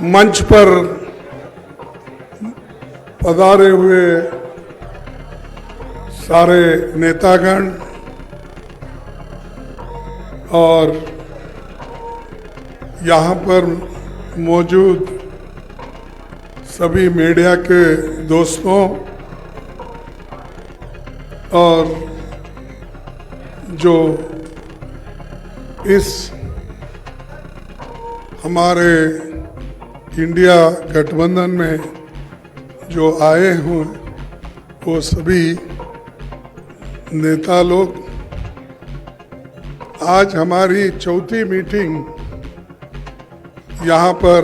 मंच पर पधारे हुए सारे नेतागण और यहाँ पर मौजूद सभी मीडिया के दोस्तों और जो इस हमारे इंडिया गठबंधन में जो आए हों वो सभी नेता लोग, आज हमारी चौथी मीटिंग यहाँ पर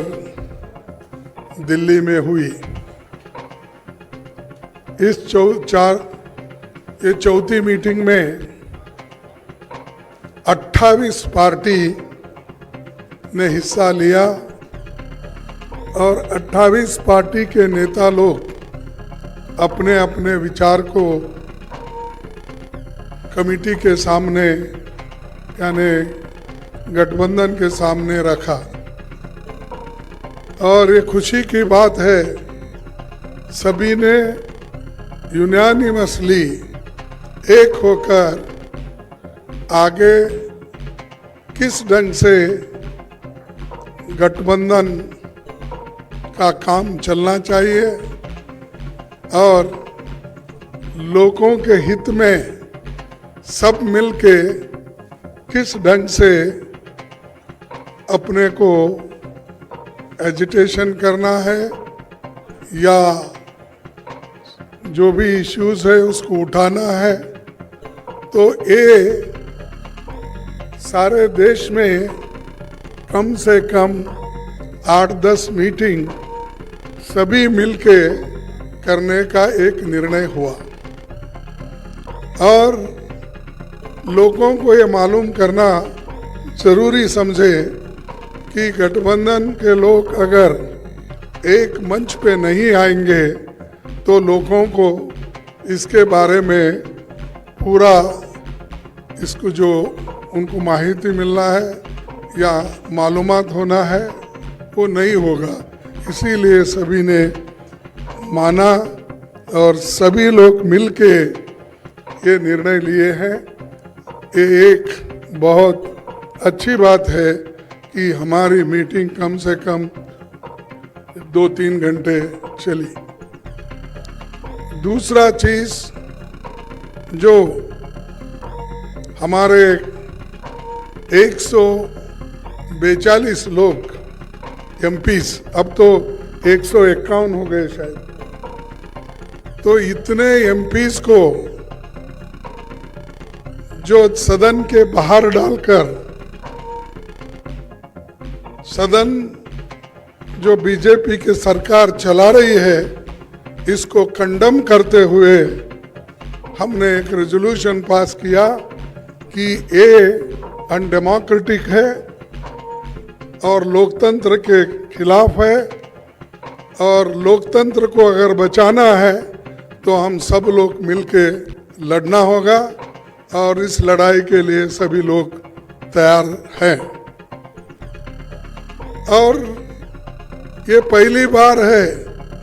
दिल्ली में हुई। इस चौथी मीटिंग में 28 पार्टी ने हिस्सा लिया और 28 पार्टी के नेता लोग अपने अपने विचार को कमेटी के सामने यानी गठबंधन के सामने रखा। और ये खुशी की बात है, सभी ने यूनानिमसली एक होकर आगे किस ढंग से गठबंधन का काम चलना चाहिए और लोगों के हित में सब मिलके किस ढंग से अपने को एजिटेशन करना है या जो भी इश्यूज है उसको उठाना है। तो ये सारे देश में कम से कम 8-10 मीटिंग सभी मिलके करने का एक निर्णय हुआ और लोगों को ये मालूम करना जरूरी समझे कि गठबंधन के लोग अगर एक मंच पे नहीं आएंगे तो लोगों को इसके बारे में पूरा इसको जो उनको माहिती मिलना है या मालूमात होना है वो नहीं होगा। इसीलिए सभी ने माना और सभी लोग मिलके ये निर्णय लिए हैं। ये एक बहुत अच्छी बात है कि हमारी मीटिंग कम से कम 2-3 घंटे चली। दूसरा चीज जो हमारे 142 लोग एमपीस, अब तो 151 हो गए शायद, तो इतने एमपीस को जो सदन के बाहर डालकर सदन जो बीजेपी की सरकार चला रही है इसको कंडम करते हुए हमने एक रेजोल्यूशन पास किया कि ये अनडेमोक्रेटिक है और लोकतंत्र के खिलाफ है और लोकतंत्र को अगर बचाना है तो हम सब लोग मिलके लड़ना होगा और इस लड़ाई के लिए सभी लोग तैयार हैं। और ये पहली बार है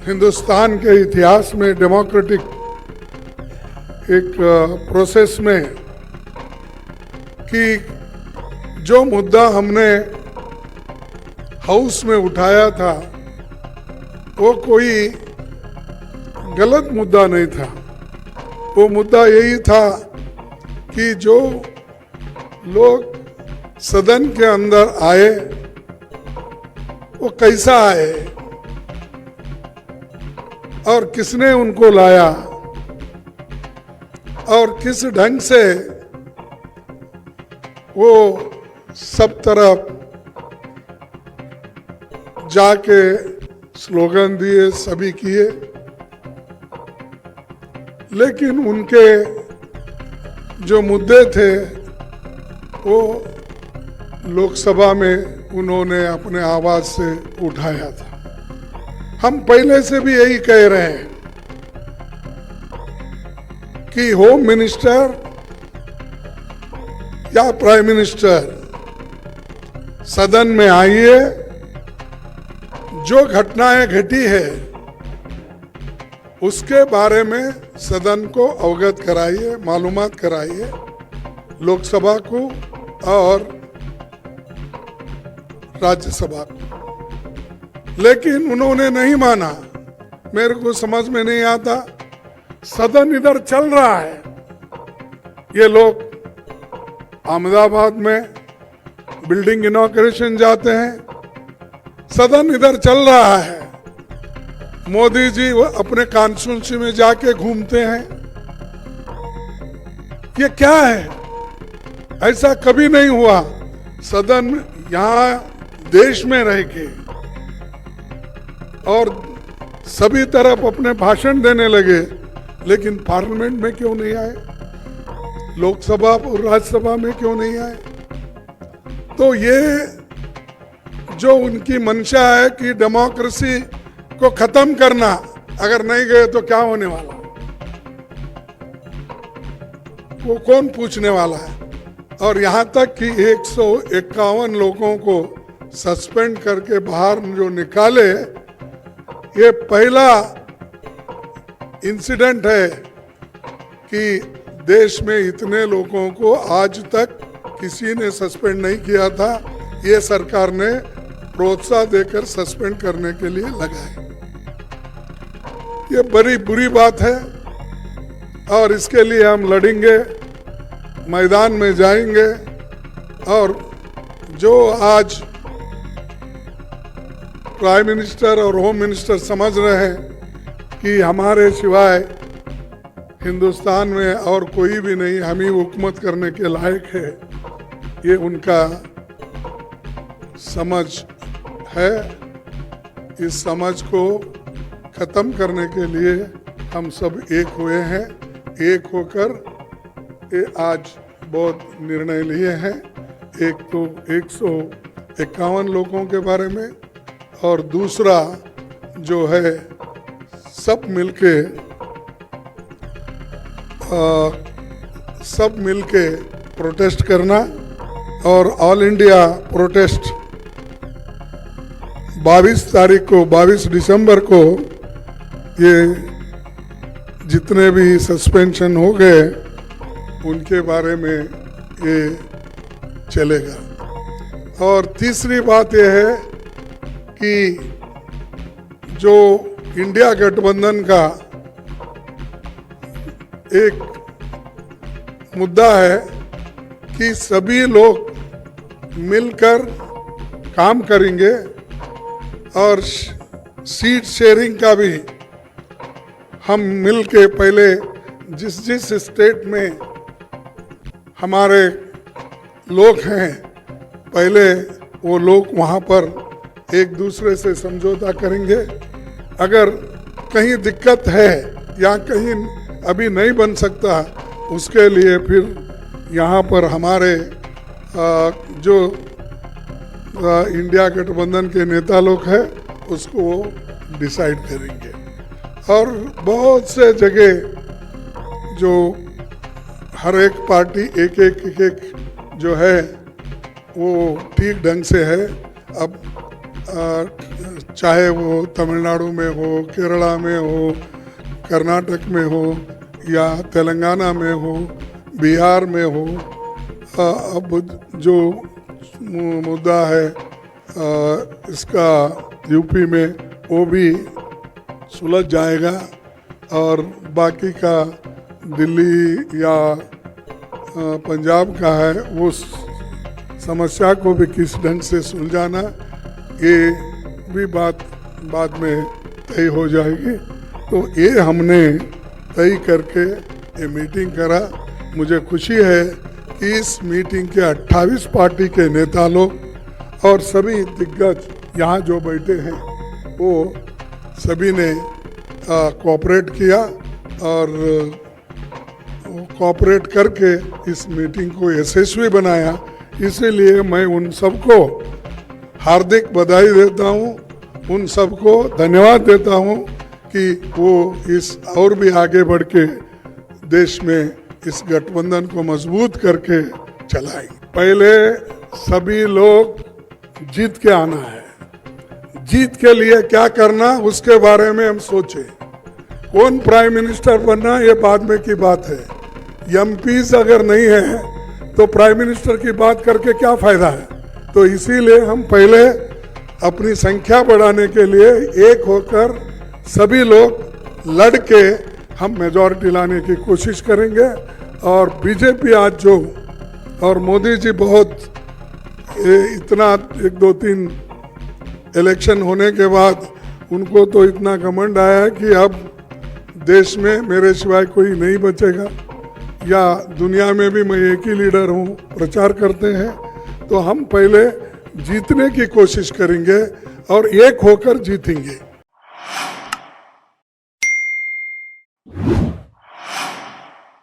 हिंदुस्तान के इतिहास में डेमोक्रेटिक एक प्रोसेस में कि जो मुद्दा हमने हाउस में उठाया था वो कोई गलत मुद्दा नहीं था। वो मुद्दा यही था कि जो लोग सदन के अंदर आए वो कैसा आए और किसने उनको लाया और किस ढंग से वो सब तरफ जाके स्लोगन दिए, सभी किए, लेकिन उनके जो मुद्दे थे वो लोकसभा में उन्होंने अपने आवाज से उठाया था। हम पहले से भी यही कह रहे हैं कि होम मिनिस्टर या प्राइम मिनिस्टर सदन में आइए, जो घटनाएं घटी है उसके बारे में सदन को अवगत कराइए, मालूमात कराइए, लोकसभा को और राज्यसभा को। लेकिन उन्होंने नहीं माना। मेरे को समझ में नहीं आता, सदन इधर चल रहा है, ये लोग अहमदाबाद में बिल्डिंग इनॉग्रेशन जाते हैं, सदन इधर चल रहा है, मोदी जी अपने कॉन्स्टिट्यूंसी में जाके घूमते हैं। ये क्या है? ऐसा कभी नहीं हुआ। सदन यहाँ देश में रह के और सभी तरफ अपने भाषण देने लगे, लेकिन पार्लियामेंट में क्यों नहीं आए? लोकसभा और राज्यसभा में क्यों नहीं आए? तो ये जो उनकी मंशा है कि डेमोक्रेसी को खत्म करना, अगर नहीं गए तो क्या होने वाला, वो कौन पूछने वाला है? और यहां तक कि 151 लोगों को सस्पेंड करके बाहर जो निकाले, ये पहला इंसिडेंट है कि देश में इतने लोगों को आज तक किसी ने सस्पेंड नहीं किया था। ये सरकार ने प्रोत्साहन देकर सस्पेंड करने के लिए लगाए। ये बड़ी बुरी बात है और इसके लिए हम लड़ेंगे, मैदान में जाएंगे। और जो आज प्राइम मिनिस्टर और होम मिनिस्टर समझ रहे हैं कि हमारे सिवाय हिंदुस्तान में और कोई भी नहीं, हम ही हुकूमत करने के लायक है, ये उनका समझ है। इस समझ को खत्म करने के लिए हम सब एक हुए हैं। एक होकर ये आज बहुत निर्णय लिए हैं। एक तो 151 लोगों के बारे में, और दूसरा जो है सब मिलके प्रोटेस्ट करना। और ऑल इंडिया प्रोटेस्ट 22 दिसंबर को ये जितने भी सस्पेंशन हो गए उनके बारे में ये चलेगा। और तीसरी बात यह है कि जो इंडिया गठबंधन का एक मुद्दा है कि सभी लोग मिलकर काम करेंगे और सीट शेयरिंग का भी हम मिलके पहले जिस स्टेट में हमारे लोग हैं, पहले वो लोग वहाँ पर एक दूसरे से समझौता करेंगे। अगर कहीं दिक्कत है या कहीं अभी नहीं बन सकता, उसके लिए फिर यहाँ पर हमारे जो इंडिया गठबंधन के नेता लोग हैं उसको वो डिसाइड करेंगे। और बहुत से जगह जो हर एक पार्टी एक जो है वो ठीक ढंग से है। अब चाहे वो तमिलनाडु में हो, केरला में हो, कर्नाटक में हो या तेलंगाना में हो, बिहार में हो, अब जो मुद्दा है इसका यूपी में, वो भी सुलझ जाएगा। और बाकी का दिल्ली या पंजाब का है, वो समस्या को भी किस ढंग से सुलझाना, ये भी बात बाद में तय हो जाएगी। तो ये हमने तय करके ये मीटिंग करा। मुझे खुशी है कि इस मीटिंग के 28 पार्टी के नेता लोग और सभी दिग्गज यहाँ जो बैठे हैं वो सभी ने कोऑपरेट किया और कोऑपरेट करके इस मीटिंग को यशस्वी बनाया। इसीलिए मैं उन सबको हार्दिक बधाई देता हूँ, उन सबको धन्यवाद देता हूँ कि वो इस और भी आगे बढ़ के देश में इस गठबंधन को मजबूत करके चलाएं। पहले सभी लोग जीत के आना है, जीत के लिए क्या करना उसके बारे में हम सोचें। कौन प्राइम मिनिस्टर बनना ये बाद में की बात है। एमपीज अगर नहीं है तो प्राइम मिनिस्टर की बात करके क्या फायदा है। तो इसीलिए हम पहले अपनी संख्या बढ़ाने के लिए एक होकर सभी लोग लड़ के हम मेजॉरिटी लाने की कोशिश करेंगे। और बीजेपी आज जो और मोदी जी बहुत इतना 1-2-3 इलेक्शन होने के बाद उनको तो इतना घमंड आया है कि अब देश में मेरे सिवाय कोई नहीं बचेगा, या दुनिया में भी मैं एक ही लीडर हूँ प्रचार करते हैं। तो हम पहले जीतने की कोशिश करेंगे और एक होकर जीतेंगे।